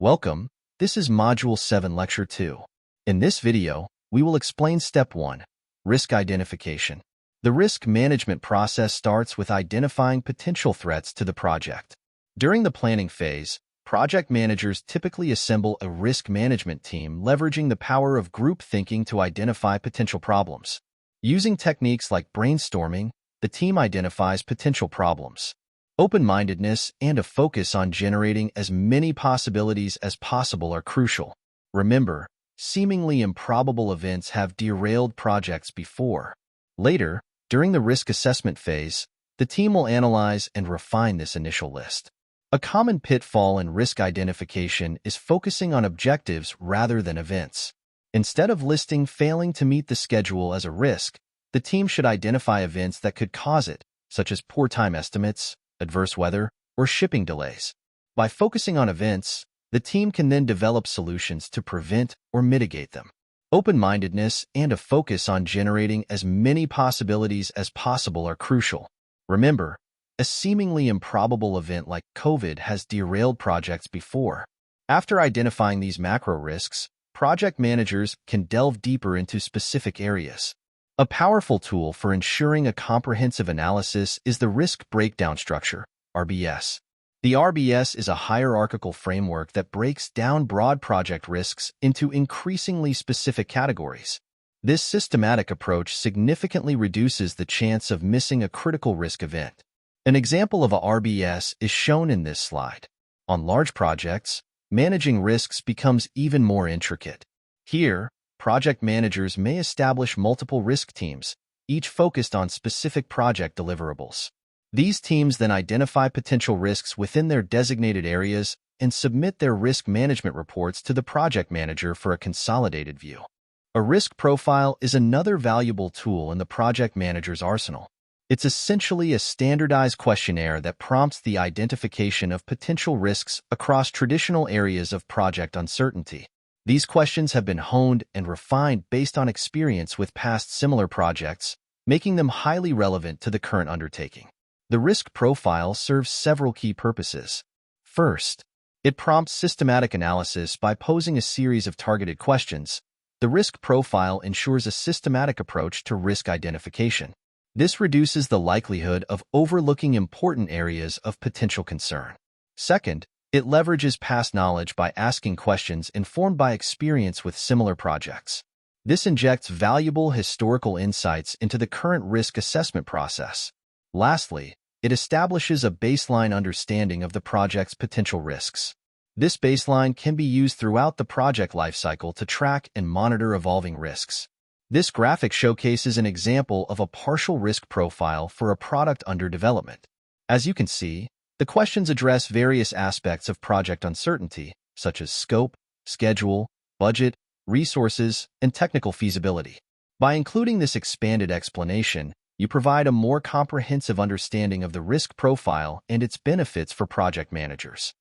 Welcome, this is Module 7 Lecture 2. In this video, we will explain Step 1, Risk Identification. The risk management process starts with identifying potential threats to the project. During the planning phase, project managers typically assemble a risk management team leveraging the power of group thinking to identify potential problems. Using techniques like brainstorming, the team identifies potential problems. Open-mindedness and a focus on generating as many possibilities as possible are crucial. Remember, seemingly improbable events have derailed projects before. Later, during the risk assessment phase, the team will analyze and refine this initial list. A common pitfall in risk identification is focusing on objectives rather than events. Instead of listing failing to meet the schedule as a risk, the team should identify events that could cause it, such as poor time estimates, adverse weather, or shipping delays. By focusing on events, the team can then develop solutions to prevent or mitigate them. Open-mindedness and a focus on generating as many possibilities as possible are crucial. Remember, a seemingly improbable event like COVID has derailed projects before. After identifying these macro risks, project managers can delve deeper into specific areas. A powerful tool for ensuring a comprehensive analysis is the Risk Breakdown Structure, RBS. The RBS is a hierarchical framework that breaks down broad project risks into increasingly specific categories. This systematic approach significantly reduces the chance of missing a critical risk event. An example of a RBS is shown in this slide. On large projects, managing risks becomes even more intricate. Here, project managers may establish multiple risk teams, each focused on specific project deliverables. These teams then identify potential risks within their designated areas and submit their risk management reports to the project manager for a consolidated view. A risk profile is another valuable tool in the project manager's arsenal. It's essentially a standardized questionnaire that prompts the identification of potential risks across traditional areas of project uncertainty. These questions have been honed and refined based on experience with past similar projects, making them highly relevant to the current undertaking. The risk profile serves several key purposes. First, it prompts systematic analysis by posing a series of targeted questions. The risk profile ensures a systematic approach to risk identification. This reduces the likelihood of overlooking important areas of potential concern. Second, it leverages past knowledge by asking questions informed by experience with similar projects. This injects valuable historical insights into the current risk assessment process. Lastly, it establishes a baseline understanding of the project's potential risks. This baseline can be used throughout the project lifecycle to track and monitor evolving risks. This graphic showcases an example of a partial risk profile for a product under development. As you can see, the questions address various aspects of project uncertainty, such as scope, schedule, budget, resources, and technical feasibility. By including this expanded explanation, you provide a more comprehensive understanding of the risk profile and its benefits for project managers.